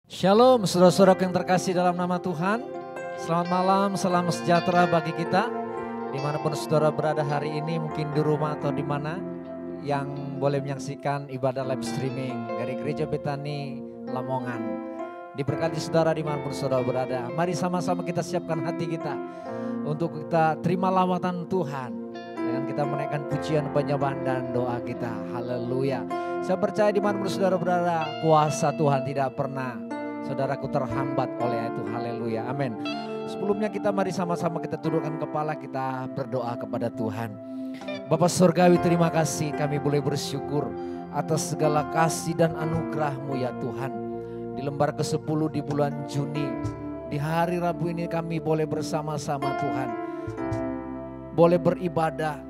Shalom saudara-saudara yang terkasih dalam nama Tuhan. Selamat malam, salam sejahtera bagi kita. Dimanapun saudara berada hari ini, mungkin di rumah atau di mana, yang boleh menyaksikan ibadah live streaming dari Gereja Betani Lamongan. Diberkati saudara dimanapun saudara berada. Mari sama-sama kita siapkan hati kita untuk kita terima lawatan Tuhan. Dengan kita menaikkan pujian, penyembahan dan doa kita. Haleluya. Saya percaya dimanapun saudara berada, kuasa Tuhan tidak pernah saudaraku terhambat oleh itu. Haleluya. Amin. Sebelumnya kita mari sama-sama kita tundukkan kepala, kita berdoa kepada Tuhan. Bapa Surgawi, terima kasih kami boleh bersyukur atas segala kasih dan anugerah-Mu ya Tuhan. Di lembar ke-10 di bulan Juni, di hari Rabu ini kami boleh bersama-sama Tuhan. Boleh beribadah,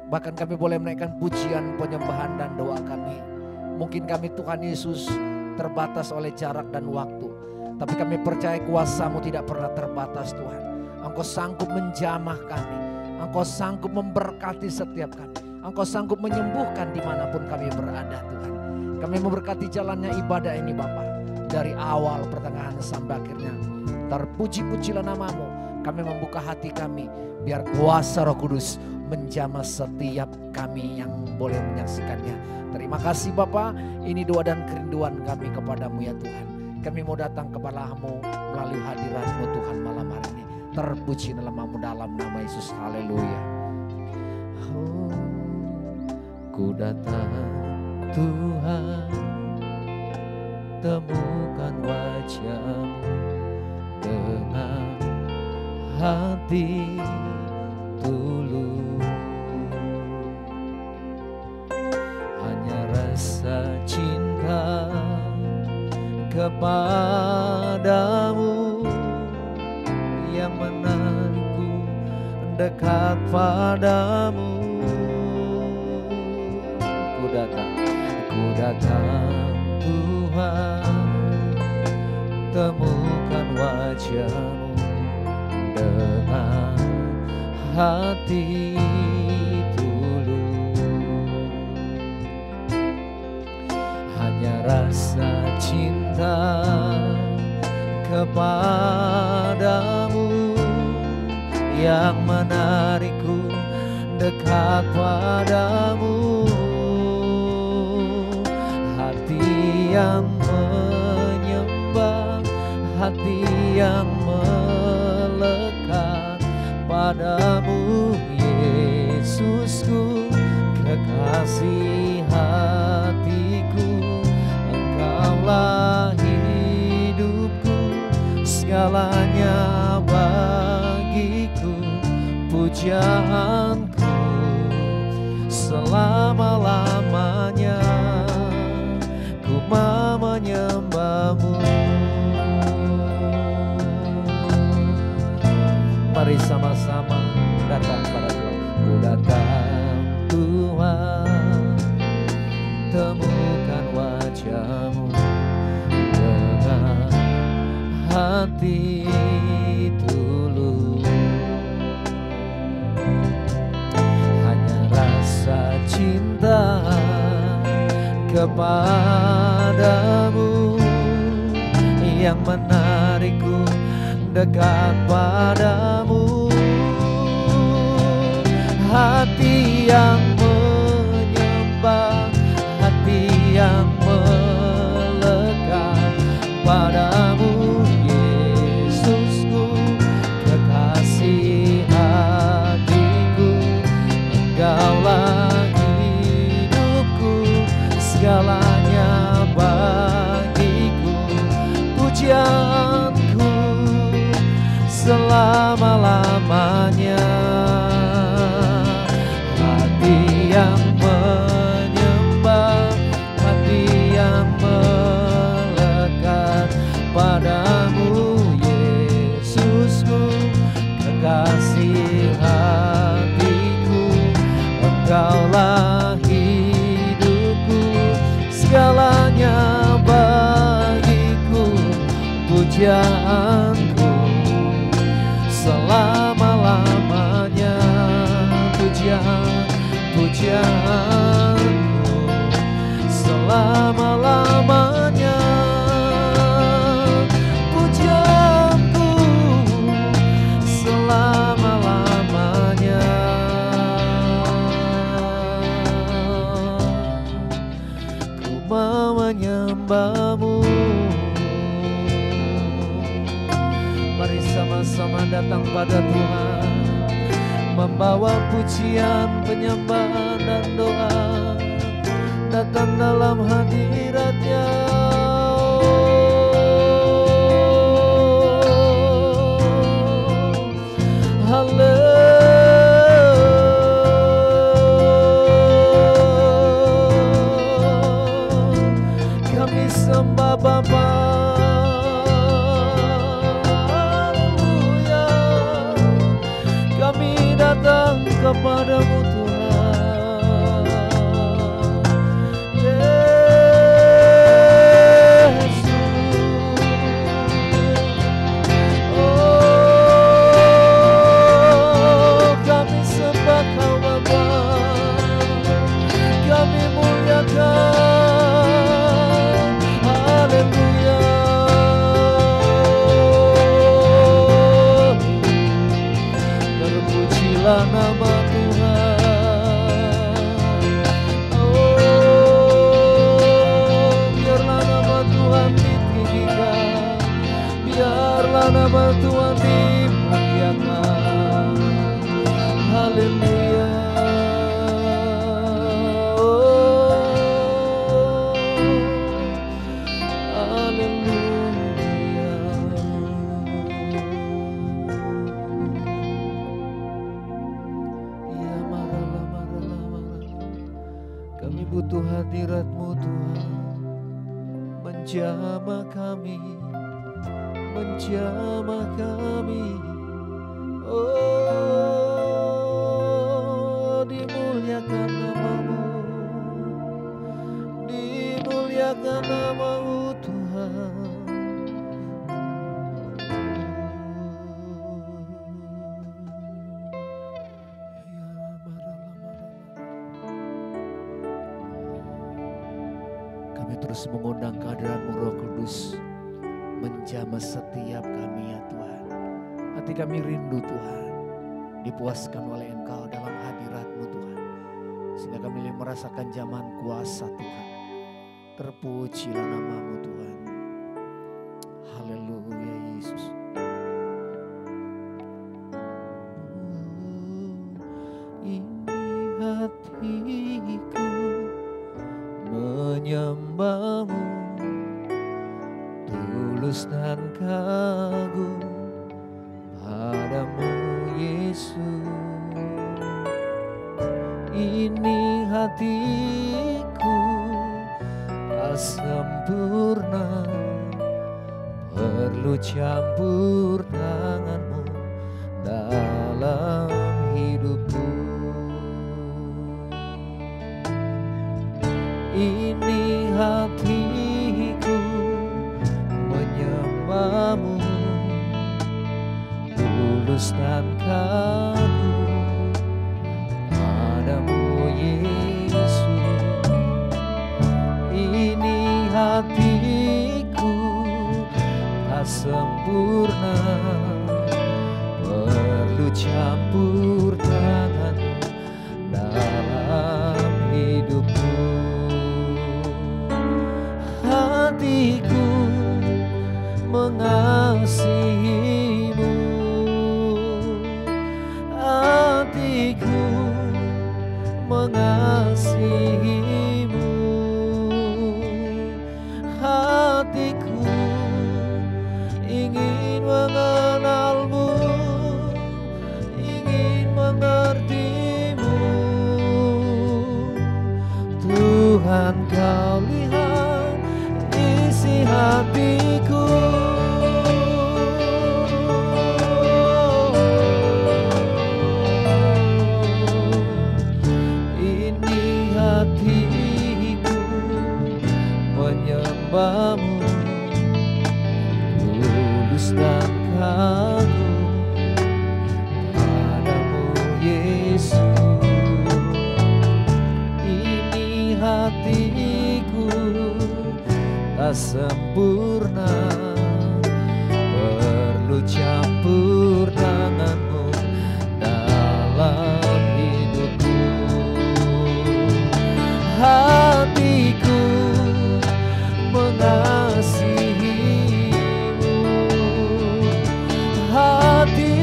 bahkan kami boleh menaikkan pujian, penyembahan dan doa kami. Mungkin kami Tuhan Yesus terbatas oleh jarak dan waktu. Tapi kami percaya kuasa-Mu tidak pernah terbatas Tuhan. Engkau sanggup menjamah kami. Engkau sanggup memberkati setiap kami. Engkau sanggup menyembuhkan dimanapun kami berada Tuhan. Kami memberkati jalannya ibadah ini Bapa. Dari awal, pertengahan sampai akhirnya. Terpuji-pujilah nama-Mu. Kami membuka hati kami. Biar kuasa Roh Kudus menjamah setiap kami yang boleh menyaksikannya. Terima kasih Bapa, ini doa dan kerinduan kami kepadamu ya Tuhan. Kami mau datang kepada-Mu melalui hadirat-Mu Tuhan malam hari ini. Terpuji nama-Mu dalam nama Yesus, haleluya. Oh, ku datang Tuhan, temukan wajah-Mu dengan hati tulus. Rasa cinta kepadamu yang menarikku dekat padamu. Ku datang Tuhan, temukan wajah-Mu dengan hati rasa cinta kepadamu yang menarikku dekat padamu. Hati yang menyembah, hati yang melekat padamu Yesusku, kekasih hatiku. Engkaulah hidupku, segalanya bagiku, pujaanku selama-lamanya, ku mau menyembah-Mu. Mari sama-sama datang pada Tuhan. Ku datang Tuhan, temukan wajah-Mu dengan hati tulus. Hanya rasa cinta kepadamu yang menarikku dekat padamu. Hati yang menyembah, hati yang melekat padamu Yesusku, kekasih hatiku. Engkaulah hidupku, segalanya bagiku, pujianku selama-lamanya. Hati yang menyembah, hati yang melekat padamu Yesusku, kekasih hatiku. Engkaulah hidupku, segalanya bagiku, pujianku selama-lamanya. Pujianku selama-lamanya. bersama-sama datang pada Tuhan, membawa pujian, penyembahan dan doa, datang dalam hadirat-Nya. Kami sembah Bapa, haleluya. Kami datang kepadamu Tuhan, Yesus. Oh, kami sembah Kau Bapa, kami muliakan, haleluya. Terpujilah nama Tuhan. Oh, biarlah nama Tuhan ditinggikan, biarlah nama Tuhan dimuliakan, haleluya. Butuh hadirat-Mu Tuhan, menjamah kami, menjamah kami. Oh, dimuliakan nama-Mu, dimuliakan nama-Mu Tuhan. Terus mengundang kehadiran-Mu Roh Kudus, menjamah setiap kami ya Tuhan. Hati kami rindu Tuhan, dipuaskan oleh Engkau dalam hadirat-Mu Tuhan, sehingga kami merasakan jamahan kuasa Tuhan. Terpujilah nama-Mu Tuhan, haleluya Yesus. Ini hatiku menyembah-Mu, tulus dan kagum padamu Yesus. Ini hatiku tak sempurna, perlu campur tangan-Mu dalam hidupku. Ini hatiku menyembah-Mu, tulus dan kagum padamu Yesus. Ini hatiku tak sempurna, perlu campur tangan dalam hidupku. Hatiku mengasihi-Mu, hatiku mengasihi-Mu, hatiku ingin mengenal-Mu, ingin mengerti-Mu. Tuhan, Kau lihat isi hatiku. Ini hatiku menyembah-Mu, tulus dan kagum padamu Yesus. Ini hatiku tak sempurna, perlu campur tangan-Mu dalam hidupku. Hatiku mengasihi-Mu, hati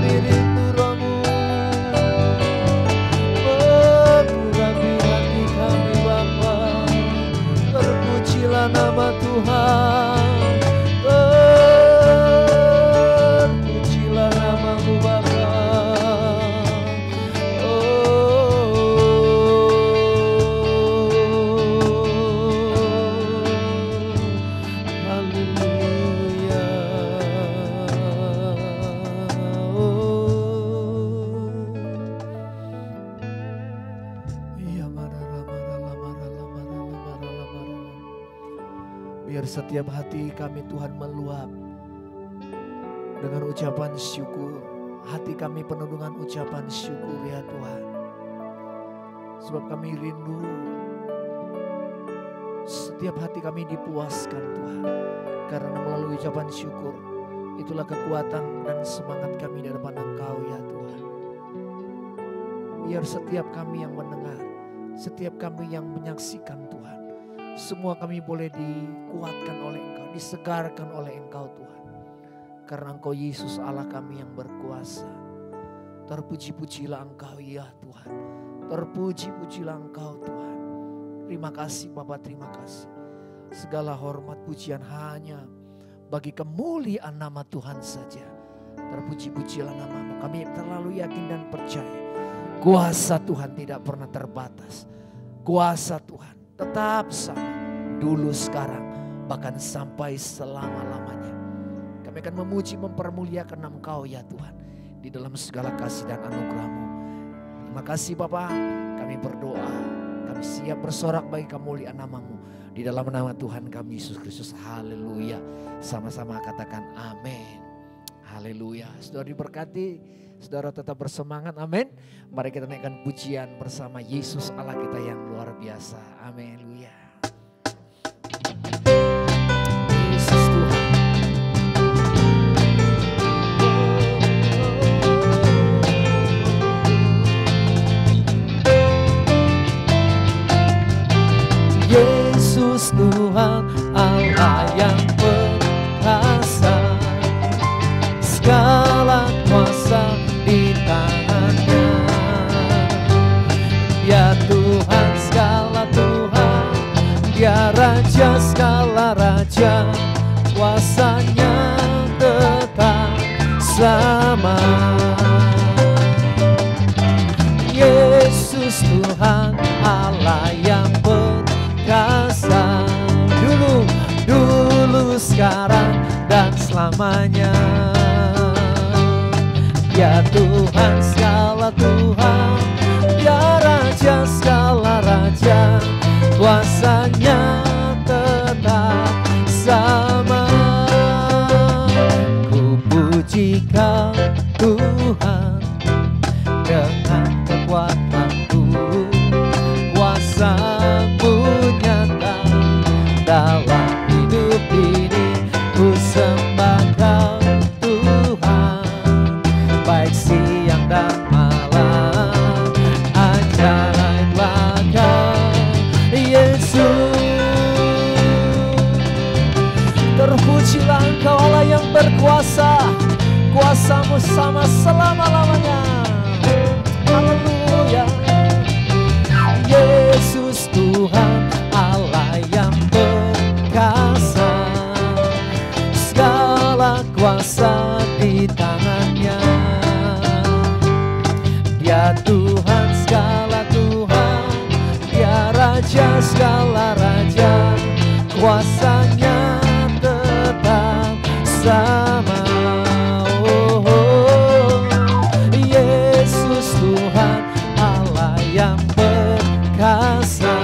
kami rindu Roh-Mu. Mengurapi hati kami Bapa. Terpujilah nama Tuhan. Terpujilah nama-Mu Bapa. Biar setiap hati kami Tuhan meluap dengan ucapan syukur. Hati kami penuh dengan ucapan syukur ya Tuhan. Sebab kami rindu setiap hati kami dipuaskan Tuhan. Karena melalui ucapan syukur, itulah kekuatan dan semangat kami di hadapan Engkau ya Tuhan. Biar setiap kami yang mendengar, setiap kami yang menyaksikan Tuhan, semua kami boleh dikuatkan oleh Engkau, disegarkan oleh Engkau Tuhan. Karena Engkau Yesus Allah kami yang berkuasa. Terpuji-pujilah Engkau ya Tuhan. Terpuji-pujilah Engkau Tuhan. Terima kasih Bapa, terima kasih. Segala hormat pujian hanya bagi kemuliaan nama Tuhan saja. Terpuji-pujilah nama-Mu. Kami terlalu yakin dan percaya. Kuasa Tuhan tidak pernah terbatas. Kuasa Tuhan tetap sama, dulu sekarang, bahkan sampai selama-lamanya. Kami akan memuji, mempermuliakan nama Engkau ya Tuhan, di dalam segala kasih dan anugerah-Mu. Terima kasih Bapa, kami berdoa, kami siap bersorak bagi kemuliaan nama-Mu. Di dalam nama Tuhan kami Yesus Kristus, haleluya. Sama-sama katakan amin. Haleluya. Saudara diberkati, saudara tetap bersemangat, amin. Mari kita naikkan pujian bersama Yesus Allah kita yang luar biasa. Amin. Haleluya. Yesus Tuhan. Yesus Tuhan Allah yang perkasa. Segala kuasa di tangannya. Ya Tuhan segala Tuhan, Dia Raja segala Raja, kuasanya tetap sama. Yesus Tuhan Allah yang perkasa, dulu sekarang dan selamanya. Ya Tuhan segala Tuhan, Ya Raja segala Raja, kuasanya tetap sama. Ku pujikan Tuhan dengan kekuatanku, kuasa-Mu nyata dalam hidup ini. Ku sembah Kau Tuhan, baik siang dan malam. Ajaiblah Kau Yesus. Terpujilah Engkau Allah yang berkuasa, kuasa-Mu sama selama-lamanya. Haleluya. Yesus Tuhan Allah yang perkasa, segala kuasa di tangannya. Dia Tuhan segala Tuhan, Dia Raja segala Raja, kuasanya tetap sama. Yesus Tuhan Allah yang perkasa,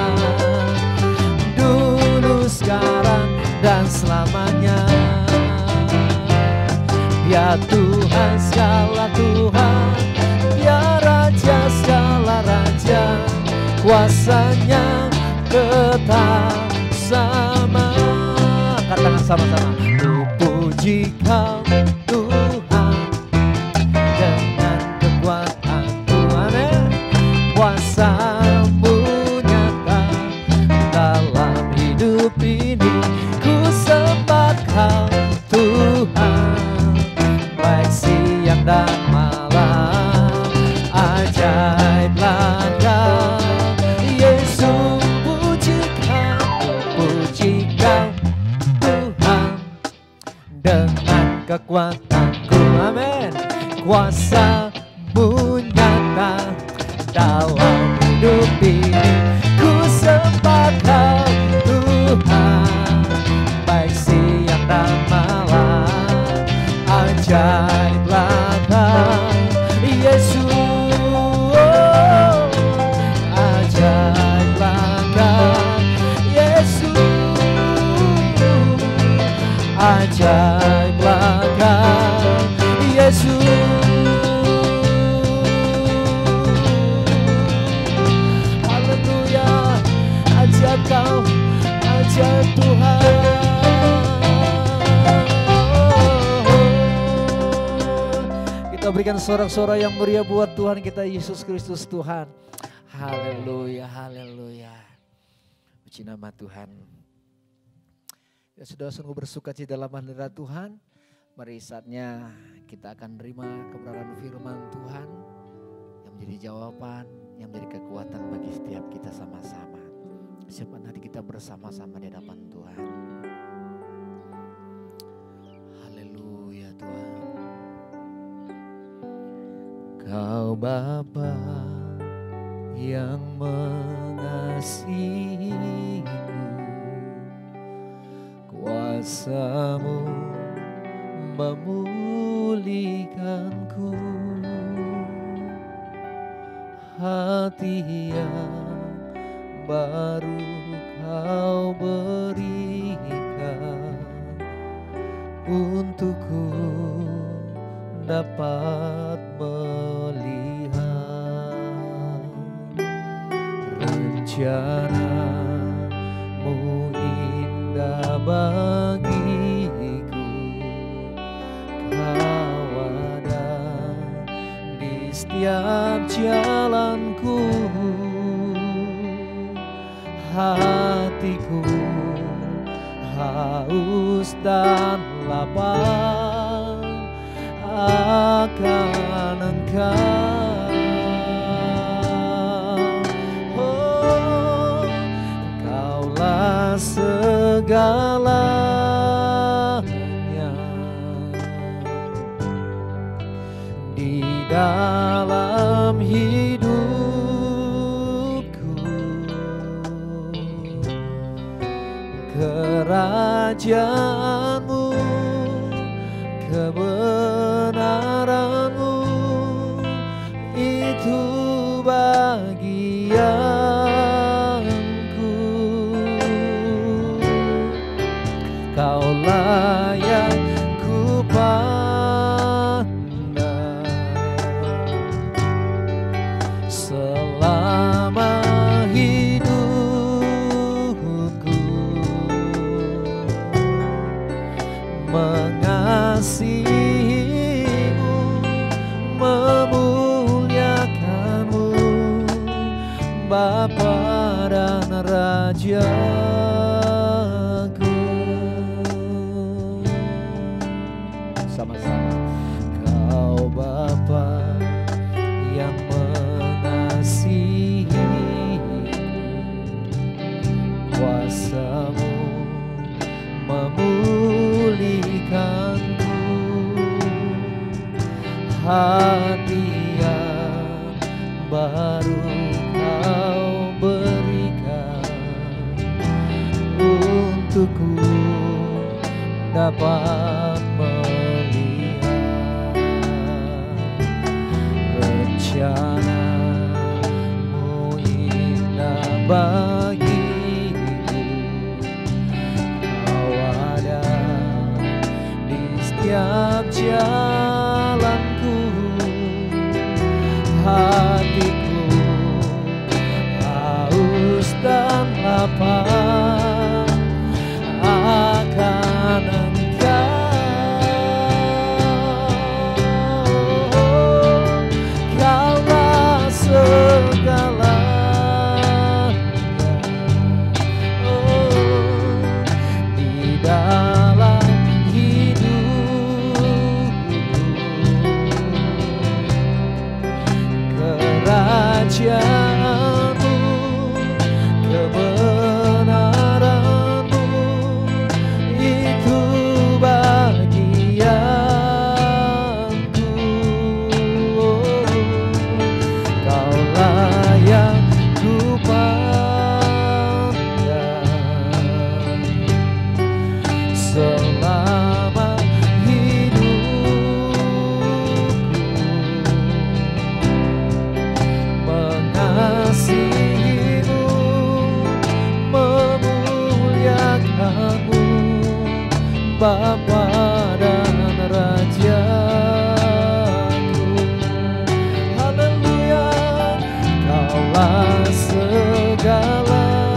dulu sekarang dan selamanya. Ya Tuhan segala Tuhan, Ya Raja segala Raja, kuasanya tetap sama. Katakan sama-sama. Ku puji Kau Tuhan dengan kekuatan Tuhan, kuasa-Mu nyata dalam hidup ini. Ku sembah Kau Tuhan, baik siang dan malam. ajaiblah Kau Yesus, puji Kau Tuhan, dengan kekuatanku, amin. Kuasa-Mu nyata dalam hidup ini, ku sembah Kau Tuhan, baik siang dan malam. Ajaiblah Kau Yesus, ajaiblah Kau Yesus, ajaiblah Kau Yesus. Haleluya, ajaib Kau, ajaib Tuhan. Kita berikan sorak-sorai yang meriah buat Tuhan kita Yesus Kristus Tuhan. Haleluya, haleluya. Puji nama Tuhan. Ya sudah, sungguh bersuka cita dalam hadirat Tuhan. Mari saatnya kita akan menerima kebenaran firman Tuhan yang menjadi jawaban, yang menjadi kekuatan bagi setiap kita sama-sama. Siapkan hati kita bersama-sama di hadapan Tuhan. Haleluya Tuhan. Kau Bapa yang mengasihiku, kuasa-Mu memulihkanku, hati yang baru Kau berikan, untukku dapat melihat rencana-Mu indah bagiku. Kau ada di setiap jalanku, hatiku haus dan lapar akan Engkau. Oh, Kaulah segalanya di dalam hidupku. Kerajaan-Mu, kebenaran-Mu, itu bagianku. Kaulah yang ku pandang selama hidupku, mengasihi-Mu, memuliakan-Mu, Bapa dan Rajaku. Sama-sama. Kau Bapa yang mengasihiku, kuasa-Mu memulihkanku, hati yang baru Kau berikan, untukku dapat melihat rencana-Mu indah bagiku. Kau ada di setiap jalanku, hatiku haus dan lapar akan Engkau. Kaulah segalanya kerajaanmu, kebenaranmu, itu bagianku. Kaulah yang ku pandang selama hidupku, mengasihimu, memuliakanmu, Bapa dan Rajaku. Haleluya, Kaulah segala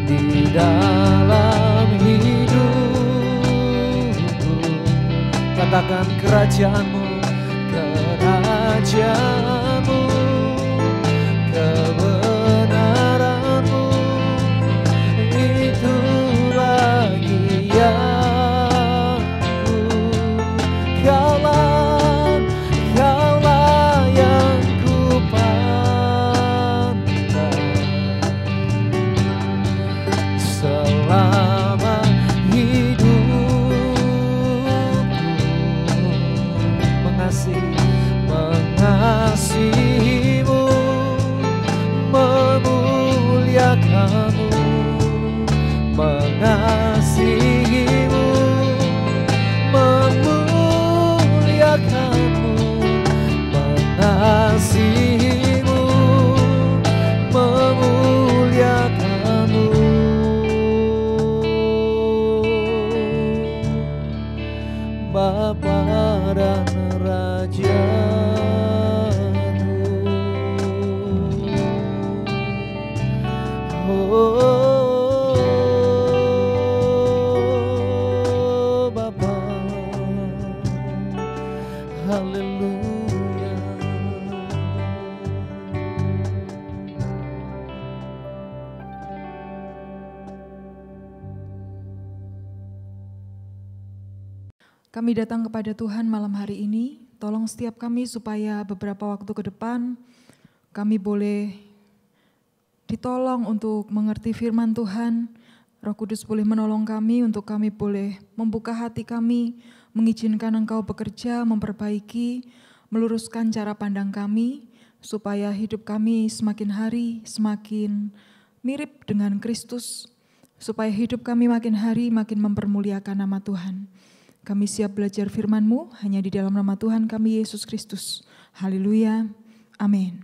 di dalam hidupku. Katakan kerajaanmu, kerajaanmu, kebenaranmu, itu bagianku. Kaulah yang ku pandang selama hidupku, mengasihimu, memuliakanmu, mengasihimu, memuliakanmu, mengasihimu, memuliakanmu, Bapa dan Rajaku. Oh Bapa, haleluya. Kami datang kepada Tuhan malam hari ini, tolong setiap kami supaya beberapa waktu ke depan kami boleh ditolong untuk mengerti firman Tuhan. Roh Kudus boleh menolong kami untuk kami boleh membuka hati kami, mengizinkan Engkau bekerja, memperbaiki, meluruskan cara pandang kami, supaya hidup kami semakin hari semakin mirip dengan Kristus, supaya hidup kami makin hari makin mempermuliakan nama Tuhan. Kami siap belajar firman-Mu hanya di dalam nama Tuhan kami Yesus Kristus. Haleluya. Amin.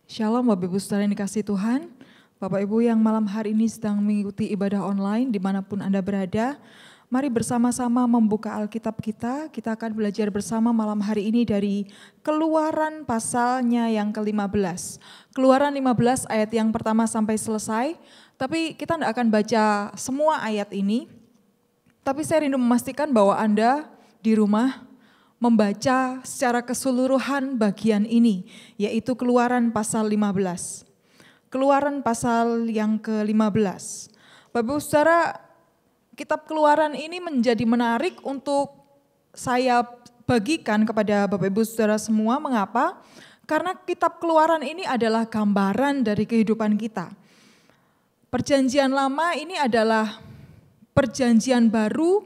Shalom Bapak Ibu Saudara yang dikasihi Tuhan. Bapak Ibu yang malam hari ini sedang mengikuti ibadah online dimanapun Anda berada. Mari bersama-sama membuka Alkitab kita. Kita akan belajar bersama malam hari ini dari Keluaran pasalnya yang ke-15. Keluaran 15 ayat yang pertama sampai selesai. Tapi kita tidak akan baca semua ayat ini. Tapi saya rindu memastikan bahwa Anda di rumah membaca secara keseluruhan bagian ini, yaitu Keluaran pasal 15. Keluaran pasal yang ke-15. Bapak Ibu Saudara, kitab Keluaran ini menjadi menarik untuk saya bagikan kepada Bapak Ibu Saudara semua. Mengapa? Karena kitab Keluaran ini adalah gambaran dari kehidupan kita. Perjanjian lama ini adalah perjanjian baru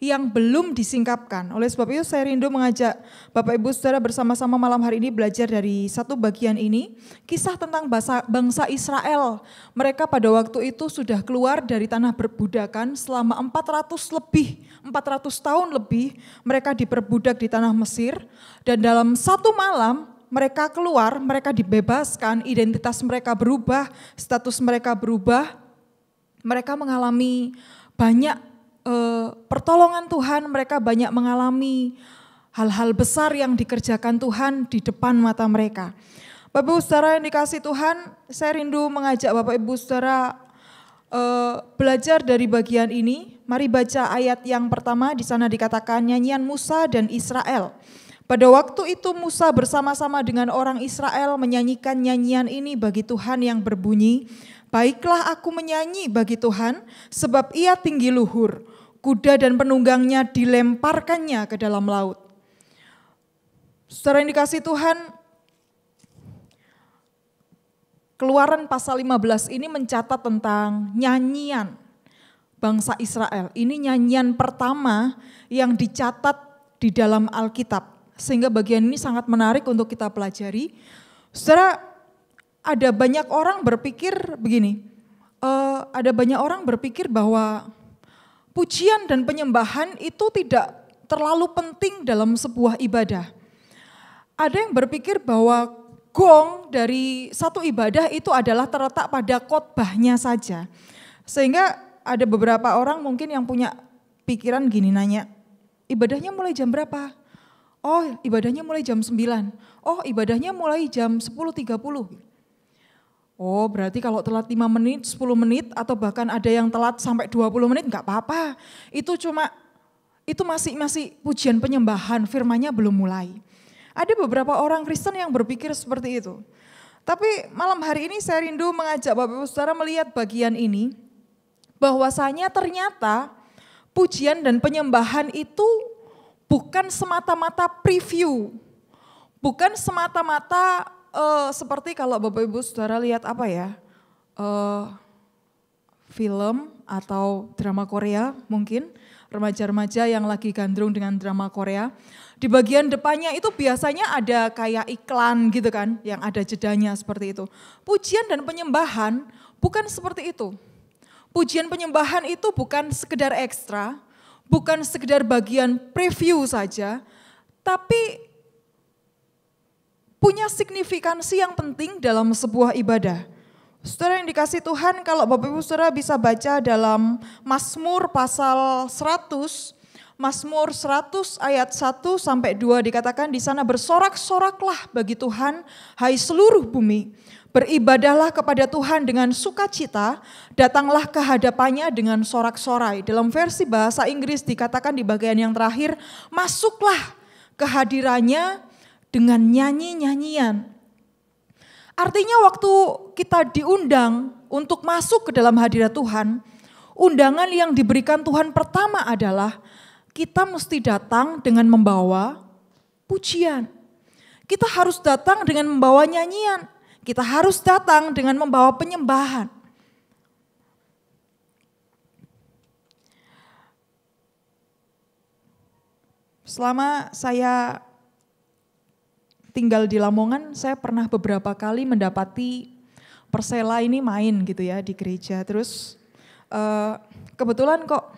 yang belum disingkapkan. Oleh sebab itu saya rindu mengajak Bapak Ibu Saudara bersama-sama malam hari ini belajar dari satu bagian ini. Kisah tentang bangsa Israel. Mereka pada waktu itu sudah keluar dari tanah perbudakan selama 400 tahun lebih. Mereka diperbudak di tanah Mesir. Dan dalam satu malam mereka keluar, mereka dibebaskan, identitas mereka berubah, status mereka berubah. Mereka mengalami banyak pertolongan Tuhan, mereka banyak mengalami hal-hal besar yang dikerjakan Tuhan di depan mata mereka. Bapak Ibu Saudara yang dikasihi Tuhan, saya rindu mengajak Bapak Ibu Saudara belajar dari bagian ini. Mari baca ayat yang pertama, di sana dikatakan nyanyian Musa dan Israel. Pada waktu itu Musa bersama-sama dengan orang Israel menyanyikan nyanyian ini bagi Tuhan yang berbunyi, baiklah aku menyanyi bagi Tuhan, sebab ia tinggi luhur, kuda dan penunggangnya dilemparkannya ke dalam laut. Saudara yang dikasihi Tuhan, Keluaran pasal 15 ini mencatat tentang nyanyian bangsa Israel. Ini nyanyian pertama yang dicatat di dalam Alkitab. Sehingga bagian ini sangat menarik untuk kita pelajari. Saudara, ada banyak orang berpikir begini, ada banyak orang berpikir bahwa pujian dan penyembahan itu tidak terlalu penting dalam sebuah ibadah. Ada yang berpikir bahwa gong dari satu ibadah itu adalah terletak pada khotbahnya saja. Sehingga ada beberapa orang mungkin yang punya pikiran gini, nanya, ibadahnya mulai jam berapa? Oh, ibadahnya mulai jam 9. Oh, ibadahnya mulai jam 10.30. Oh, berarti kalau telat 5 menit, 10 menit, atau bahkan ada yang telat sampai 20 menit, enggak apa-apa. Itu masih pujian penyembahan, firman-Nya belum mulai. Ada beberapa orang Kristen yang berpikir seperti itu. Tapi malam hari ini saya rindu mengajak Bapak Ibu Saudara melihat bagian ini, bahwasanya ternyata pujian dan penyembahan itu bukan semata-mata preview, bukan semata-mata seperti kalau Bapak Ibu Saudara lihat apa ya, film atau drama Korea mungkin, remaja-remaja yang lagi gandrung dengan drama Korea. Di bagian depannya itu biasanya ada kayak iklan gitu kan, yang ada jedanya seperti itu. Pujian dan penyembahan bukan seperti itu. Pujian penyembahan itu bukan sekedar ekstra, bukan sekedar bagian preview saja, tapi punya signifikansi yang penting dalam sebuah ibadah. Saudara yang dikasihi Tuhan, kalau Bapak Ibu Saudara bisa baca dalam Mazmur pasal 100, Mazmur 100 ayat 1 sampai 2 dikatakan di sana, bersorak-soraklah bagi Tuhan, hai seluruh bumi. Beribadahlah kepada Tuhan dengan sukacita, datanglah ke hadapannya dengan sorak-sorai. Dalam versi bahasa Inggris dikatakan di bagian yang terakhir, masuklah ke hadirannya dengan nyanyi-nyanyian. Artinya waktu kita diundang untuk masuk ke dalam hadirat Tuhan, undangan yang diberikan Tuhan pertama adalah kita mesti datang dengan membawa pujian. Kita harus datang dengan membawa nyanyian. Kita harus datang dengan membawa penyembahan. Selama saya tinggal di Lamongan, saya pernah beberapa kali mendapati Persela ini main gitu ya di gereja. Terus kebetulan kok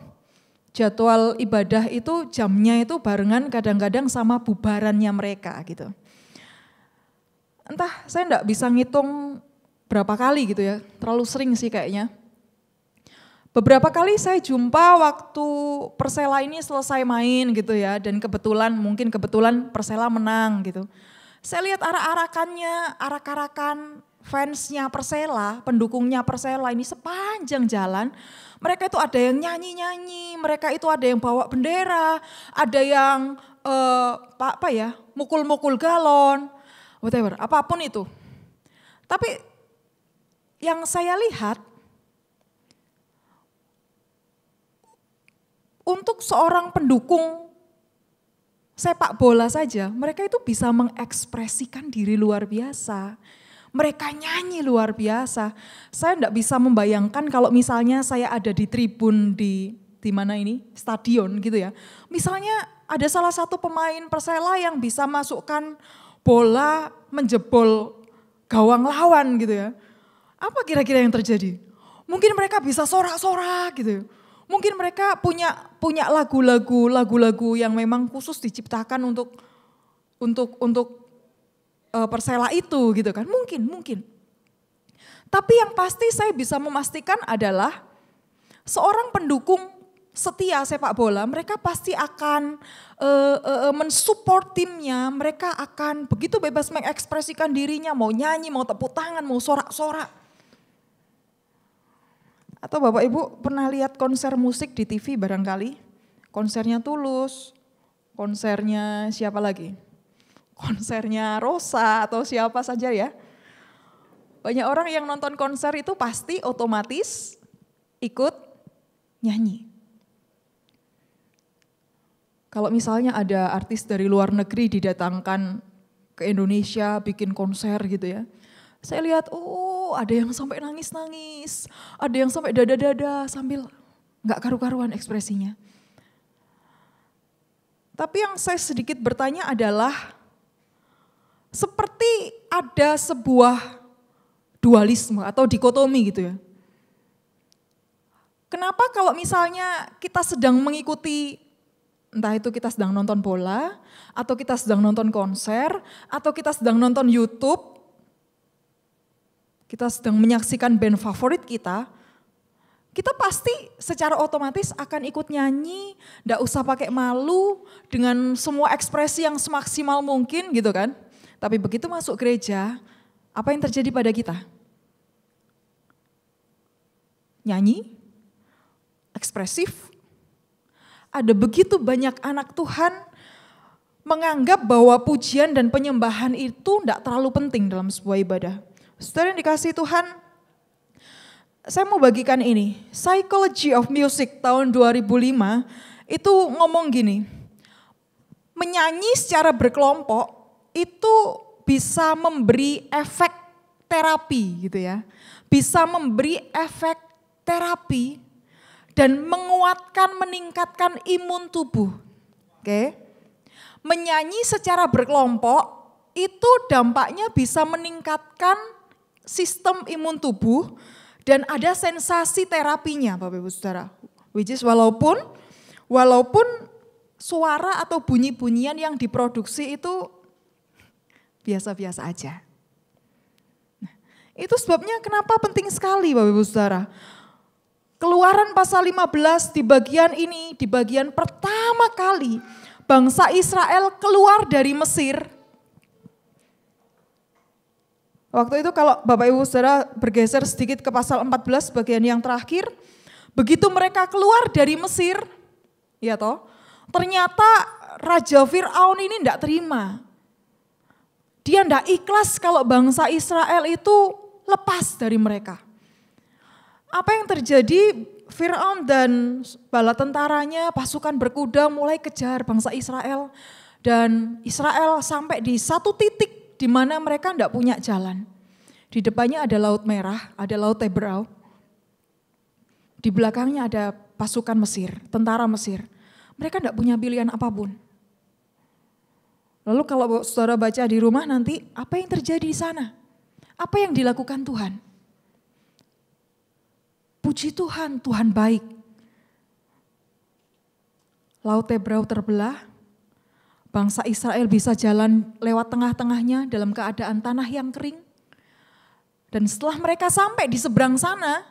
jadwal ibadah itu jamnya itu barengan kadang-kadang sama bubarannya mereka gitu. Entah saya enggak bisa ngitung berapa kali gitu ya, terlalu sering sih kayaknya. Beberapa kali saya jumpa waktu Persela ini selesai main gitu ya, dan mungkin kebetulan Persela menang gitu. Saya lihat arak-arakannya, arak-arakan fansnya Persela, pendukungnya Persela ini sepanjang jalan, mereka itu ada yang nyanyi-nyanyi, mereka itu ada yang bawa bendera, ada yang mukul-mukul galon, whatever, apapun itu. Tapi yang saya lihat, untuk seorang pendukung sepak bola saja, mereka itu bisa mengekspresikan diri luar biasa. Mereka nyanyi luar biasa. Saya enggak bisa membayangkan kalau misalnya saya ada di tribun di mana ini, stadion gitu ya. Misalnya ada salah satu pemain Persela yang bisa masukkan bola menjebol gawang lawan gitu ya. Apa kira-kira yang terjadi? Mungkin mereka bisa sorak-sorak gitu ya. Mungkin mereka punya lagu-lagu yang memang khusus diciptakan untuk Persela itu gitu kan, mungkin. Tapi yang pasti saya bisa memastikan adalah seorang pendukung setia sepak bola, mereka pasti akan mensupport timnya, mereka akan begitu bebas mengekspresikan dirinya, mau nyanyi, mau tepuk tangan, mau sorak-sorak. Atau Bapak Ibu pernah lihat konser musik di TV barangkali? Konsernya Tulus, konsernya siapa lagi? Konsernya Rosa atau siapa saja ya. Banyak orang yang nonton konser itu pasti otomatis ikut nyanyi. Kalau misalnya ada artis dari luar negeri didatangkan ke Indonesia bikin konser gitu ya. Saya lihat, ada yang sampai nangis-nangis, ada yang sampai dada-dada sambil nggak karu-karuan ekspresinya. Tapi yang saya sedikit bertanya adalah, seperti ada sebuah dualisme atau dikotomi gitu ya. Kenapa kalau misalnya kita sedang mengikuti, entah itu kita sedang nonton bola, atau kita sedang nonton konser, atau kita sedang nonton YouTube, kita sedang menyaksikan band favorit kita pasti secara otomatis akan ikut nyanyi, gak usah pakai malu, dengan semua ekspresi yang semaksimal mungkin gitu kan. Tapi begitu masuk gereja, apa yang terjadi pada kita? Nyanyi, ekspresif. Ada begitu banyak anak Tuhan menganggap bahwa pujian dan penyembahan itu tidak terlalu penting dalam sebuah ibadah. Saudara yang dikasihi Tuhan, saya mau bagikan ini. Psychology of Music tahun 2005 itu ngomong gini, menyanyi secara berkelompok itu bisa memberi efek terapi gitu ya. Bisa memberi efek terapi dan menguatkan, meningkatkan imun tubuh. Oke. Menyanyi secara berkelompok itu dampaknya bisa meningkatkan sistem imun tubuh dan ada sensasi terapinya Bapak Ibu Saudara. Which is walaupun suara atau bunyi-bunyian yang diproduksi itu biasa-biasa aja. Nah, itu sebabnya kenapa penting sekali Bapak Ibu Saudara. Keluaran pasal 15 di bagian ini, di bagian pertama kali bangsa Israel keluar dari Mesir. Waktu itu kalau Bapak Ibu Saudara bergeser sedikit ke pasal 14 bagian yang terakhir, begitu mereka keluar dari Mesir, ya toh, ternyata Raja Fir'aun ini tidak terima. Dia tidak ikhlas kalau bangsa Israel itu lepas dari mereka. Apa yang terjadi? Fir'aun dan bala tentaranya, pasukan berkuda mulai kejar bangsa Israel. Dan Israel sampai di satu titik di mana mereka tidak punya jalan. Di depannya ada Laut Merah, ada Laut Tebrau. Di belakangnya ada pasukan Mesir, tentara Mesir. Mereka tidak punya pilihan apapun. Lalu kalau saudara baca di rumah nanti, apa yang terjadi di sana? Apa yang dilakukan Tuhan? Puji Tuhan, Tuhan baik. Laut Tebrau terbelah, bangsa Israel bisa jalan lewat tengah-tengahnya dalam keadaan tanah yang kering. Dan setelah mereka sampai di seberang sana,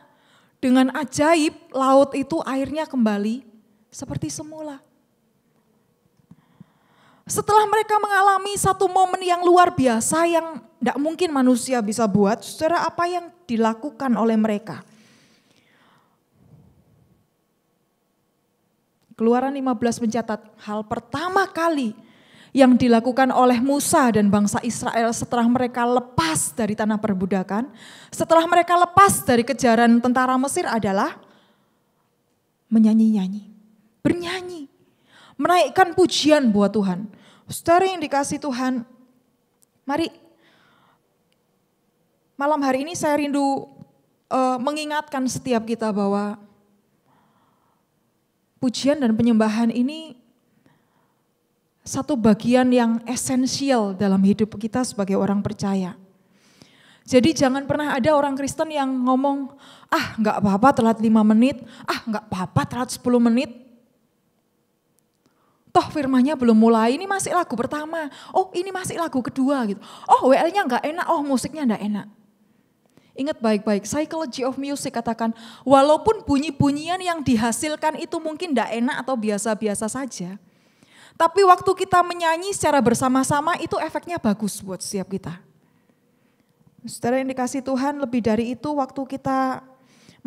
dengan ajaib laut itu airnya kembali seperti semula. Setelah mereka mengalami satu momen yang luar biasa yang tidak mungkin manusia bisa buat, saudara, apa yang dilakukan oleh mereka? Keluaran 15 mencatat hal pertama kali yang dilakukan oleh Musa dan bangsa Israel setelah mereka lepas dari tanah perbudakan, setelah mereka lepas dari kejaran tentara Mesir adalah menyanyi-nyanyi, bernyanyi, menaikkan pujian buat Tuhan. Saudara yang dikasihi Tuhan, mari malam hari ini saya rindu mengingatkan setiap kita bahwa pujian dan penyembahan ini satu bagian yang esensial dalam hidup kita sebagai orang percaya. Jadi jangan pernah ada orang Kristen yang ngomong, gak apa-apa telat 5 menit, gak apa-apa telat 10 menit. Toh firmannya belum mulai, ini masih lagu pertama, ini masih lagu kedua gitu. WL-nya gak enak, musiknya gak enak. Ingat baik-baik, Psychology of Music katakan, walaupun bunyi-bunyian yang dihasilkan itu mungkin tidak enak atau biasa-biasa saja. Tapi waktu kita menyanyi secara bersama-sama itu efeknya bagus buat setiap kita. Saudara yang dikasihi Tuhan, lebih dari itu waktu kita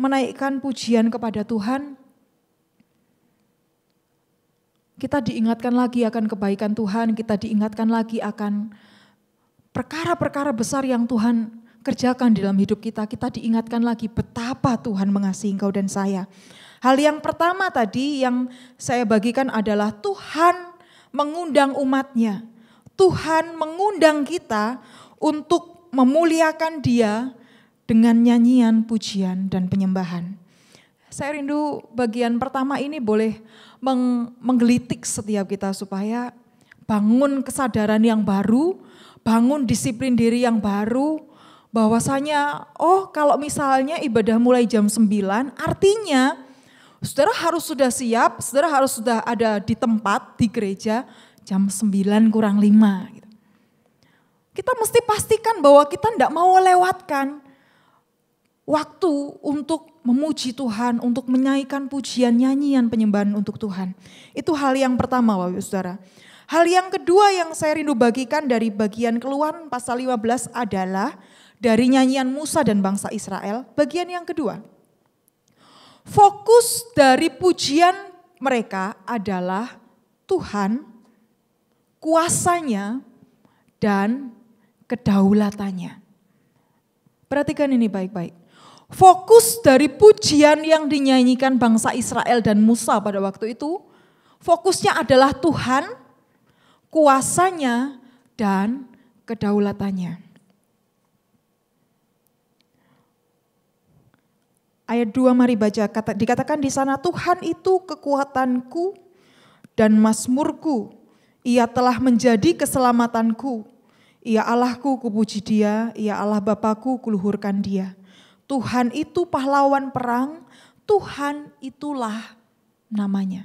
menaikkan pujian kepada Tuhan, kita diingatkan lagi akan kebaikan Tuhan, kita diingatkan lagi akan perkara-perkara besar yang Tuhan kerjakan dalam hidup kita, kita diingatkan lagi betapa Tuhan mengasihi engkau dan saya. Hal yang pertama tadi yang saya bagikan adalah Tuhan mengundang umatnya. Tuhan mengundang kita untuk memuliakan Dia dengan nyanyian, pujian, dan penyembahan. Saya rindu bagian pertama ini boleh menggelitik setiap kita supaya bangun kesadaran yang baru, bangun disiplin diri yang baru, bahwasanya kalau misalnya ibadah mulai jam 9, artinya saudara harus sudah siap, saudara harus sudah ada di tempat, di gereja jam 9:05. Gitu. Kita mesti pastikan bahwa kita tidak mau lewatkan waktu untuk memuji Tuhan, untuk menyanyikan pujian, nyanyian, penyembahan untuk Tuhan. Itu hal yang pertama Bapak Saudara. Hal yang kedua yang saya rindu bagikan dari bagian Keluaran pasal 15 adalah dari nyanyian Musa dan bangsa Israel, bagian yang kedua. Fokus dari pujian mereka adalah Tuhan, kuasanya, dan kedaulatannya. Perhatikan ini baik-baik. Fokus dari pujian yang dinyanyikan bangsa Israel dan Musa pada waktu itu, fokusnya adalah Tuhan, kuasanya, dan kedaulatannya. Ayat 2 mari baca, dikatakan di sana Tuhan itu kekuatanku dan mazmurku, Ia telah menjadi keselamatanku, Ia Allahku kupuji Dia, Ia Allah Bapakku kuluhurkan Dia. Tuhan itu pahlawan perang, Tuhan itulah namanya.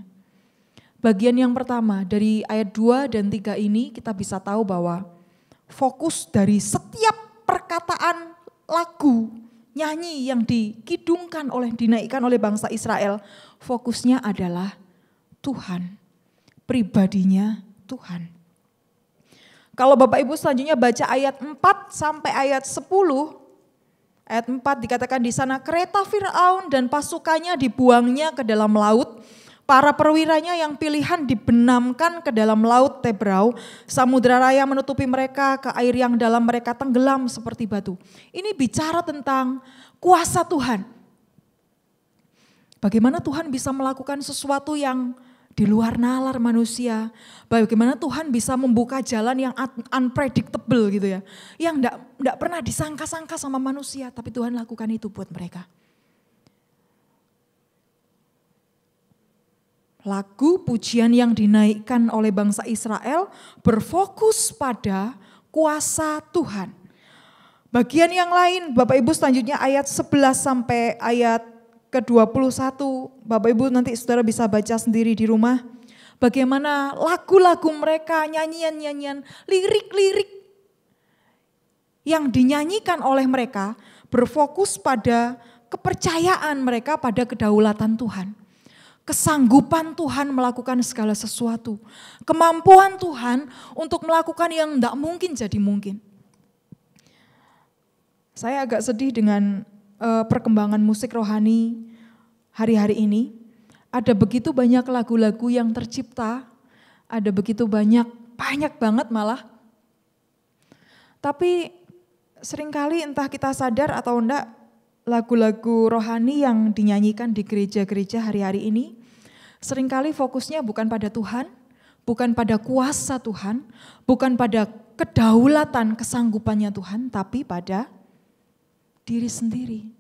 Bagian yang pertama dari ayat 2 dan 3 ini kita bisa tahu bahwa fokus dari setiap perkataan lagu, nyanyi yang dinaikkan oleh bangsa Israel, fokusnya adalah Tuhan, pribadinya Tuhan. Kalau Bapak Ibu selanjutnya baca ayat 4 sampai ayat 10, ayat 4 dikatakan di sana kereta Firaun dan pasukannya dibuangnya ke dalam laut. Para perwiranya yang pilihan dibenamkan ke dalam laut Tebrau. Samudra raya menutupi mereka, ke air yang dalam mereka tenggelam seperti batu. Ini bicara tentang kuasa Tuhan. Bagaimana Tuhan bisa melakukan sesuatu yang di luar nalar manusia. Bagaimana Tuhan bisa membuka jalan yang unpredictable gitu ya. Yang enggak pernah disangka-sangka sama manusia, tapi Tuhan lakukan itu buat mereka. Lagu pujian yang dinaikkan oleh bangsa Israel berfokus pada kuasa Tuhan. Bagian yang lain Bapak Ibu selanjutnya ayat 11 sampai ayat ke-21. Bapak Ibu nanti saudara bisa baca sendiri di rumah. Bagaimana lagu-lagu mereka, nyanyian-nyanyian, lirik-lirik yang dinyanyikan oleh mereka berfokus pada kepercayaan mereka pada kedaulatan Tuhan. Kesanggupan Tuhan melakukan segala sesuatu. Kemampuan Tuhan untuk melakukan yang tidak mungkin jadi mungkin. Saya agak sedih dengan perkembangan musik rohani hari-hari ini. Ada begitu banyak lagu-lagu yang tercipta. Ada begitu banyak banget malah. Tapi seringkali entah kita sadar atau enggak, lagu-lagu rohani yang dinyanyikan di gereja-gereja hari-hari ini seringkali fokusnya bukan pada Tuhan, bukan pada kuasa Tuhan, bukan pada kedaulatan kesanggupannya Tuhan, tapi pada diri sendiri.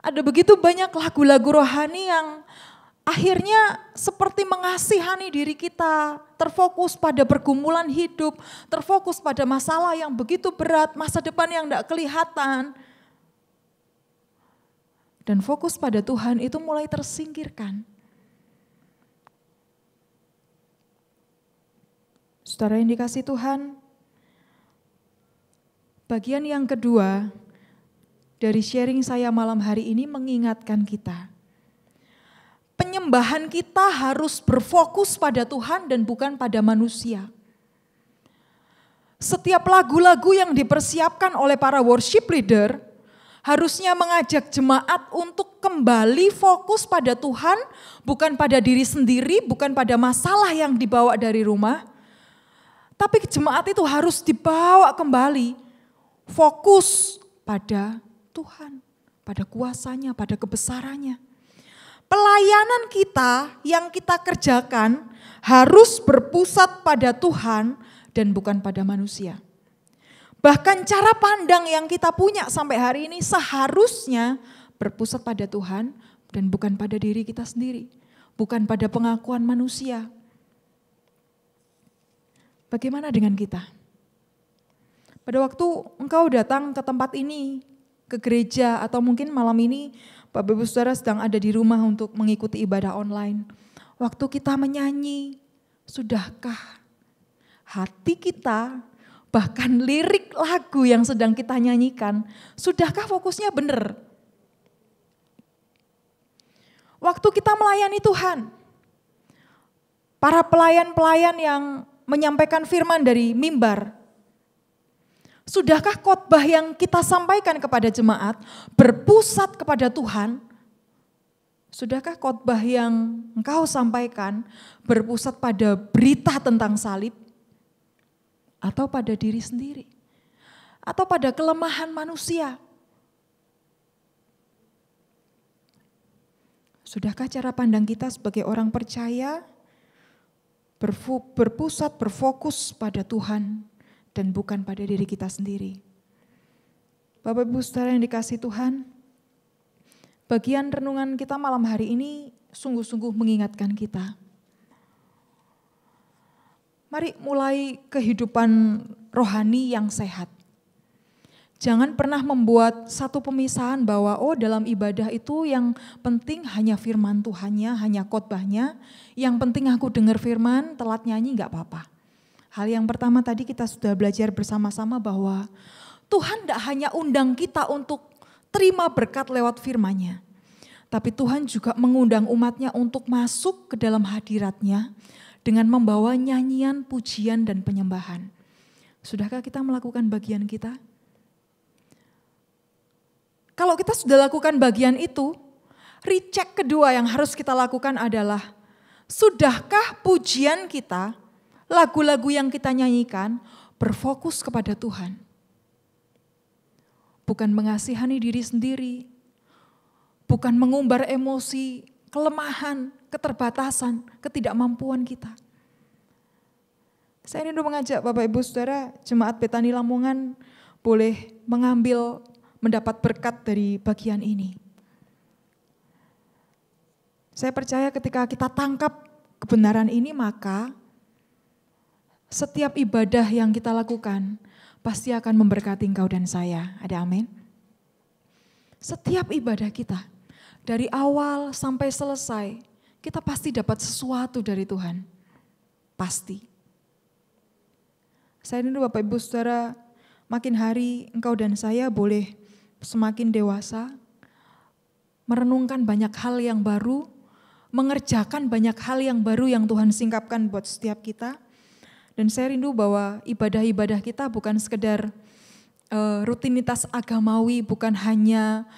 Ada begitu banyak lagu-lagu rohani yang akhirnya seperti mengasihani diri kita, terfokus pada pergumulan hidup, terfokus pada masalah yang begitu berat, masa depan yang tidak kelihatan. Dan fokus pada Tuhan itu mulai tersingkirkan. Saudara yang dikasihi Tuhan, bagian yang kedua dari sharing saya malam hari ini mengingatkan kita. Penyembahan kita harus berfokus pada Tuhan dan bukan pada manusia. Setiap lagu-lagu yang dipersiapkan oleh para worship leader harusnya mengajak jemaat untuk kembali fokus pada Tuhan, bukan pada diri sendiri, bukan pada masalah yang dibawa dari rumah. Tapi jemaat itu harus dibawa kembali, fokus pada Tuhan, pada kuasanya, pada kebesarannya. Pelayanan kita yang kita kerjakan harus berpusat pada Tuhan dan bukan pada manusia. Bahkan cara pandang yang kita punya sampai hari ini seharusnya berpusat pada Tuhan dan bukan pada diri kita sendiri, bukan pada pengakuan manusia. Bagaimana dengan kita? Pada waktu engkau datang ke tempat ini, ke gereja, atau mungkin malam ini Bapak Ibu Saudara sedang ada di rumah untuk mengikuti ibadah online. Waktu kita menyanyi, sudahkah hati kita, bahkan lirik lagu yang sedang kita nyanyikan, sudahkah fokusnya benar? Waktu kita melayani Tuhan, para pelayan-pelayan yang menyampaikan firman dari mimbar, sudahkah khotbah yang kita sampaikan kepada jemaat berpusat kepada Tuhan? Sudahkah khotbah yang engkau sampaikan berpusat pada berita tentang salib? Atau pada diri sendiri? Atau pada kelemahan manusia? Sudahkah cara pandang kita sebagai orang percaya berpusat, berfokus pada Tuhan dan bukan pada diri kita sendiri? Bapak Ibu Saudara yang dikasihi Tuhan, bagian renungan kita malam hari ini sungguh-sungguh mengingatkan kita. Mari mulai kehidupan rohani yang sehat. Jangan pernah membuat satu pemisahan bahwa dalam ibadah itu yang penting hanya firman Tuhannya, hanya khotbahnya. Yang penting aku dengar firman, telat nyanyi gak apa-apa. Hal yang pertama tadi kita sudah belajar bersama-sama bahwa Tuhan tidak hanya undang kita untuk terima berkat lewat firman-Nya. Tapi Tuhan juga mengundang umatnya untuk masuk ke dalam hadirat-Nya dengan membawa nyanyian, pujian, dan penyembahan. Sudahkah kita melakukan bagian kita? Kalau kita sudah lakukan bagian itu, recheck kedua yang harus kita lakukan adalah, sudahkah pujian kita, lagu-lagu yang kita nyanyikan, berfokus kepada Tuhan? Bukan mengasihani diri sendiri, bukan mengumbar emosi, kelemahan, keterbatasan, ketidakmampuan kita. Saya rindu mengajak Bapak Ibu Saudara, Jemaat Betani Lamongan boleh mendapat berkat dari bagian ini. Saya percaya ketika kita tangkap kebenaran ini, maka setiap ibadah yang kita lakukan pasti akan memberkati engkau dan saya. Ada amin? Setiap ibadah kita, dari awal sampai selesai, kita pasti dapat sesuatu dari Tuhan. Pasti. Saya rindu Bapak Ibu Saudara, makin hari engkau dan saya boleh semakin dewasa, merenungkan banyak hal yang baru, mengerjakan banyak hal yang baru yang Tuhan singkapkan buat setiap kita. Dan saya rindu bahwa ibadah-ibadah kita bukan sekedar rutinitas agamawi, bukan hanya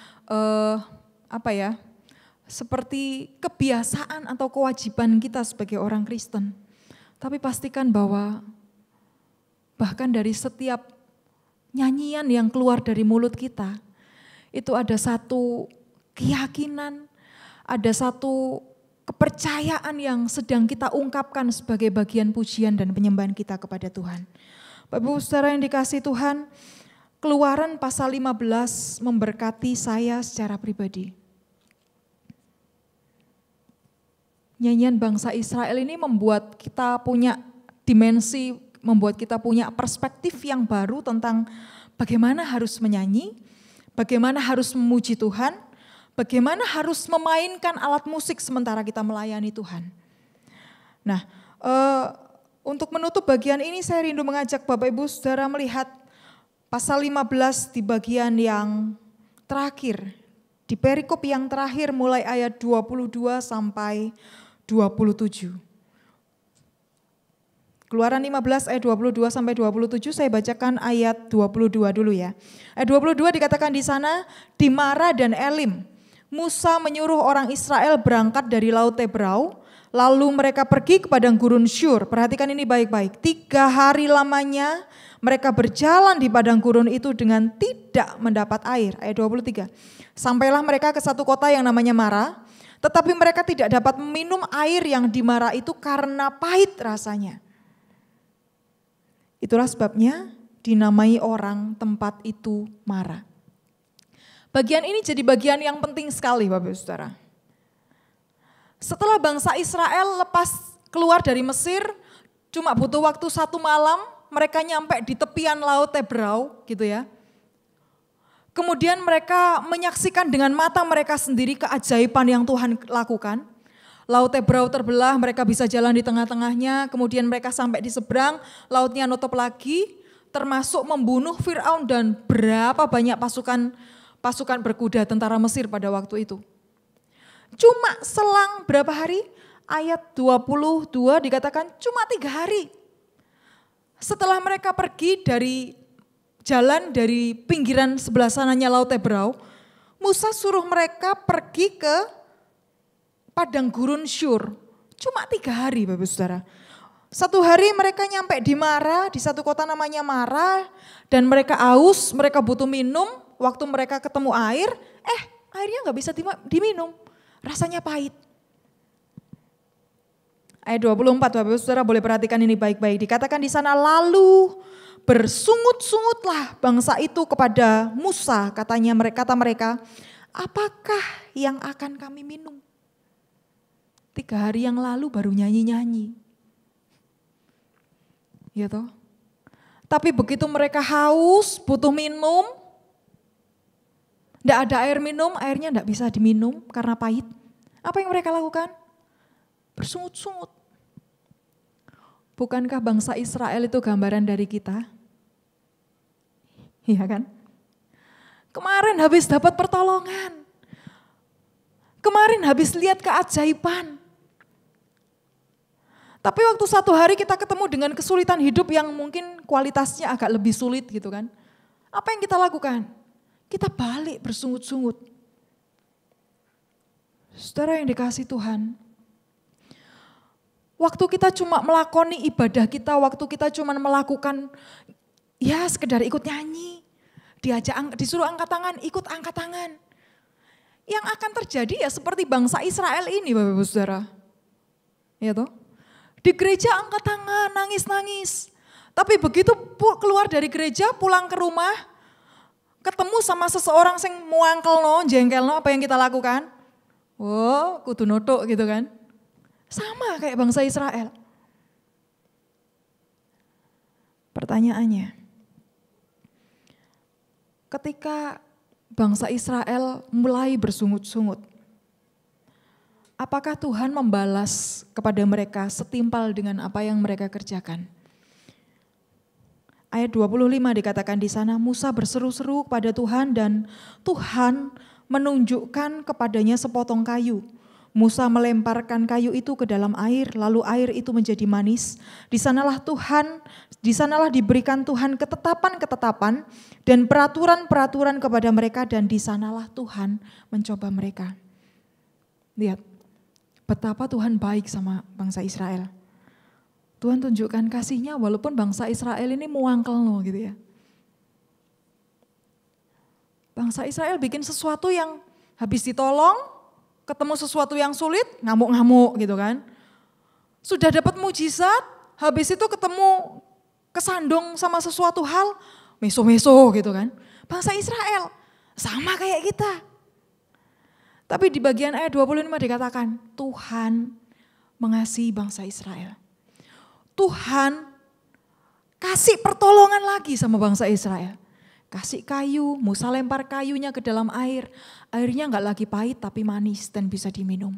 seperti kebiasaan atau kewajiban kita sebagai orang Kristen. Tapi pastikan bahwa bahkan dari setiap nyanyian yang keluar dari mulut kita, itu ada satu keyakinan, ada satu kepercayaan yang sedang kita ungkapkan sebagai bagian pujian dan penyembahan kita kepada Tuhan. Bapak Ibu Saudara yang dikasihi Tuhan, Keluaran pasal 15 memberkati saya secara pribadi. Nyanyian bangsa Israel ini membuat kita punya dimensi, membuat kita punya perspektif yang baru tentang bagaimana harus menyanyi, bagaimana harus memuji Tuhan, bagaimana harus memainkan alat musik sementara kita melayani Tuhan. Nah, untuk menutup bagian ini saya rindu mengajak Bapak Ibu Saudara melihat pasal 15 di bagian yang terakhir, di perikop yang terakhir mulai ayat 22 sampai 27. Keluaran 15 ayat 22 sampai 27, saya bacakan ayat 22 dulu ya. Ayat 22 dikatakan di sana, di Mara dan Elim, Musa menyuruh orang Israel berangkat dari Laut Tebrau, lalu mereka pergi ke padang gurun Syur. Perhatikan ini baik-baik, 3 hari lamanya mereka berjalan di padang gurun itu dengan tidak mendapat air. Ayat 23, sampailah mereka ke satu kota yang namanya Mara. Tetapi mereka tidak dapat minum air yang di Mara itu karena pahit rasanya. Itulah sebabnya dinamai orang tempat itu Mara. Bagian ini jadi bagian yang penting sekali Bapak Ibu Saudara. Setelah bangsa Israel lepas keluar dari Mesir, cuma butuh waktu 1 malam, mereka nyampe di tepian laut Tebrau gitu ya. Kemudian mereka menyaksikan dengan mata mereka sendiri keajaiban yang Tuhan lakukan. Laut Tebrau terbelah, mereka bisa jalan di tengah-tengahnya, kemudian mereka sampai di seberang, lautnya nutup lagi, termasuk membunuh Firaun dan berapa banyak pasukan berkuda tentara Mesir pada waktu itu. Cuma selang berapa hari? Ayat 22 dikatakan cuma 3 hari. Setelah mereka pergi dari jalan dari pinggiran sebelah sananya Laut Tebrau, Musa suruh mereka pergi ke padang gurun Syur. Cuma 3 hari Bapak Saudara. 1 hari mereka nyampe di Mara, di satu kota namanya Mara, dan mereka haus, mereka butuh minum. Waktu mereka ketemu air, airnya gak bisa diminum, rasanya pahit. Ayat 24 Bapak Saudara boleh perhatikan ini baik-baik. Dikatakan di sana, lalu bersungut-sungutlah bangsa itu kepada Musa, kata mereka, apakah yang akan kami minum? 3 hari yang lalu baru nyanyi-nyanyi. Ya toh? Tapi begitu mereka haus, butuh minum, tidak ada air minum, airnya tidak bisa diminum karena pahit. Apa yang mereka lakukan? Bersungut-sungut. Bukankah bangsa Israel itu gambaran dari kita? Iya kan? Kemarin habis dapat pertolongan. Kemarin habis lihat keajaiban. Tapi waktu 1 hari kita ketemu dengan kesulitan hidup yang mungkin kualitasnya agak lebih sulit gitu kan. Apa yang kita lakukan? Kita balik bersungut-sungut. Saudara yang dikasihi Tuhan, waktu kita cuma melakoni ibadah kita, waktu kita cuma melakukan ya sekedar ikut nyanyi, disuruh angkat tangan, ikut angkat tangan. Yang akan terjadi ya seperti bangsa Israel ini Bapak Ibu Saudara. Ya toh? Di gereja angkat tangan, nangis-nangis. Tapi begitu keluar dari gereja, pulang ke rumah, ketemu sama seseorang yang muangkelno, jengkelno, apa yang kita lakukan? Oh, kudu nutuk gitu kan. Sama kayak bangsa Israel. Pertanyaannya, ketika bangsa Israel mulai bersungut-sungut, apakah Tuhan membalas kepada mereka setimpal dengan apa yang mereka kerjakan? Ayat 25 dikatakan di sana, Musa berseru-seru kepada Tuhan dan Tuhan menunjukkan kepadanya sepotong kayu. Musa melemparkan kayu itu ke dalam air, lalu air itu menjadi manis. Di sanalah diberikan Tuhan ketetapan-ketetapan dan peraturan-peraturan kepada mereka, dan di sanalah Tuhan mencoba mereka. Lihat, betapa Tuhan baik sama bangsa Israel. Tuhan tunjukkan kasihnya walaupun bangsa Israel ini muangkelno gitu ya. Bangsa Israel bikin sesuatu yang habis ditolong, ketemu sesuatu yang sulit, ngamuk-ngamuk gitu kan. Sudah dapat mujizat, habis itu ketemu kesandung sama sesuatu hal, meso-meso gitu kan. Bangsa Israel sama kayak kita. Tapi di bagian ayat 25 dikatakan, Tuhan mengasihi bangsa Israel. Tuhan kasih pertolongan lagi sama bangsa Israel. Kasih kayu, Musa lempar kayunya ke dalam air. Airnya enggak lagi pahit tapi manis dan bisa diminum.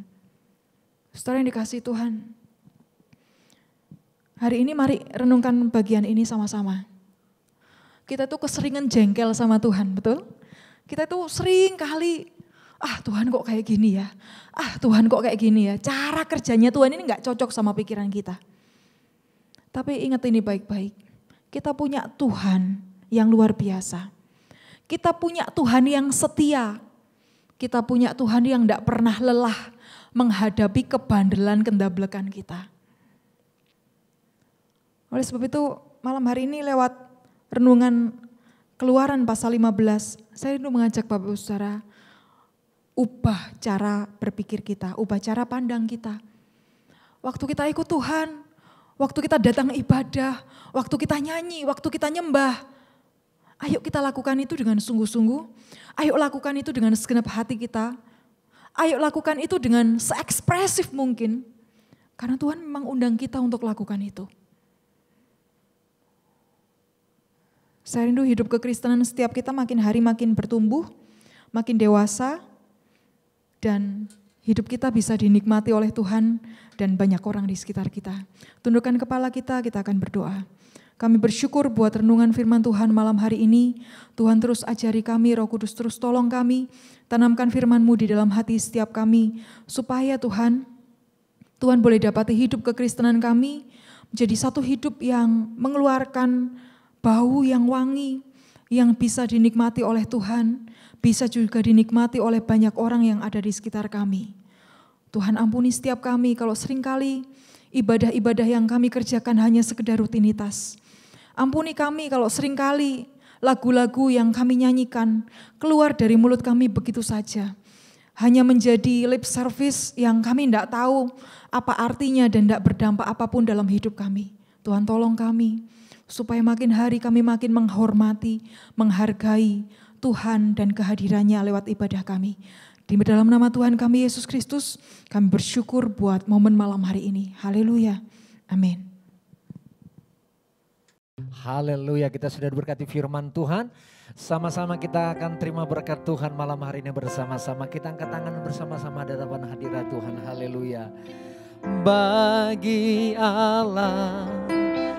Saudara yang dikasihi Tuhan. Hari ini mari renungkan bagian ini sama-sama. Kita tuh keseringan jengkel sama Tuhan, betul? Kita tuh sering kali, Tuhan kok kayak gini ya. Tuhan kok kayak gini ya. Cara kerjanya Tuhan ini enggak cocok sama pikiran kita. Tapi ingat ini baik-baik. Kita punya Tuhan yang luar biasa. Kita punya Tuhan yang setia. Kita punya Tuhan yang tidak pernah lelah menghadapi kebandelan kendablekan kita. Oleh sebab itu malam hari ini lewat renungan Keluaran pasal 15, saya ingin mengajak Bapak Ibu Saudara ubah cara berpikir kita, ubah cara pandang kita. Waktu kita ikut Tuhan, waktu kita datang ibadah, waktu kita nyanyi, waktu kita nyembah, ayo kita lakukan itu dengan sungguh-sungguh, ayo lakukan itu dengan segenap hati kita, ayo lakukan itu dengan se-ekspresif mungkin, karena Tuhan memang undang kita untuk lakukan itu. Saya rindu hidup kekristenan setiap kita makin hari makin bertumbuh, makin dewasa, dan hidup kita bisa dinikmati oleh Tuhan dan banyak orang di sekitar kita. Tundukkan kepala kita akan berdoa. Kami bersyukur buat renungan firman Tuhan malam hari ini. Tuhan terus ajari kami, Roh Kudus terus tolong kami, tanamkan firman-Mu di dalam hati setiap kami, supaya Tuhan boleh dapati hidup kekristenan kami menjadi satu hidup yang mengeluarkan bau yang wangi, yang bisa dinikmati oleh Tuhan, bisa juga dinikmati oleh banyak orang yang ada di sekitar kami. Tuhan ampuni setiap kami kalau seringkali ibadah-ibadah yang kami kerjakan hanya sekedar rutinitas. Ampuni kami kalau seringkali lagu-lagu yang kami nyanyikan keluar dari mulut kami begitu saja. Hanya menjadi lip service yang kami tidak tahu apa artinya dan tidak berdampak apapun dalam hidup kami. Tuhan tolong kami supaya makin hari kami makin menghormati, menghargai Tuhan dan kehadirannya lewat ibadah kami. Di dalam nama Tuhan kami Yesus Kristus, kami bersyukur buat momen malam hari ini. Haleluya. Amin. Haleluya, kita sudah diberkati firman Tuhan. Sama-sama kita akan terima berkat Tuhan malam hari ini bersama-sama. Kita angkat tangan bersama-sama di hadapan hadirat Tuhan. Haleluya. Bagi Allah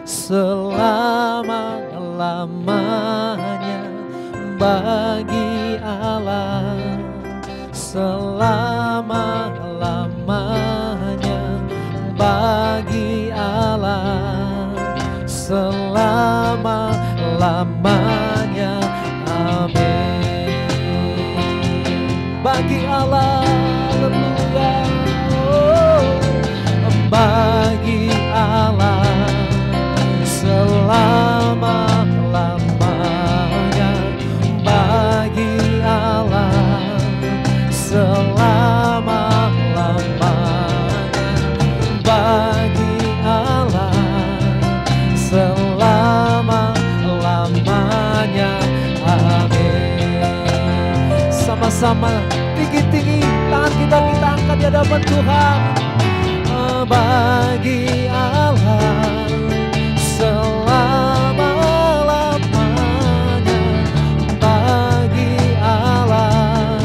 selama-lamanya, bagi Allah selama-lamanya, bagi Allah selama-lamanya, amin. Bagi Allah, haleluya, bagi Allah selama-lamanya, bagi Allah selama-lamanya, bagi Allah selama-lamanya, amin. Sama-sama tinggi-tinggi tangan kita angkat di hadapan Tuhan. Bagi Allah selama-lamanya, bagi Allah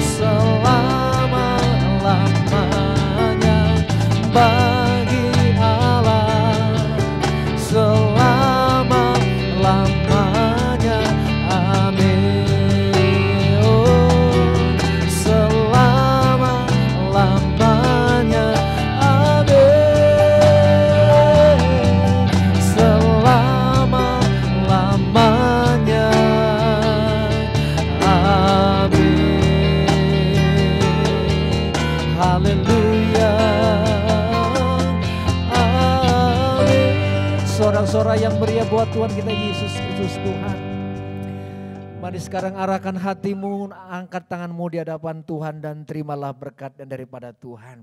selama-lamanya, bagi Allah selama-lamanya, amin. Oh, selama-lamanya, selama-lamanya, amin. Haleluya, amin. Sorak-sorak yang meriah buat Tuhan kita Yesus Kristus Tuhan. Mari sekarang arahkan hatimu, angkat tanganmu di hadapan Tuhan dan terimalah berkat daripada Tuhan.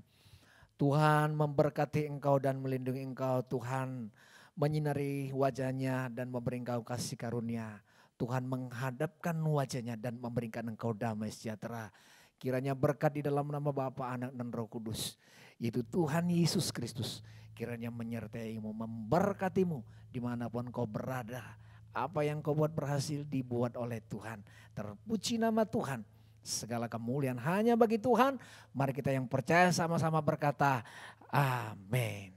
Tuhan memberkati engkau dan melindungi engkau. Tuhan menyinari wajahnya dan memberi engkau kasih karunia. Tuhan menghadapkan wajahnya dan memberikan engkau damai sejahtera. Kiranya berkat di dalam nama Bapa, Anak dan Roh Kudus, yaitu Tuhan Yesus Kristus, kiranya menyertaimu, memberkatimu dimanapun kau berada. Apa yang kau buat berhasil dibuat oleh Tuhan. Terpuji nama Tuhan. Segala kemuliaan hanya bagi Tuhan. Mari kita yang percaya sama-sama berkata, amin.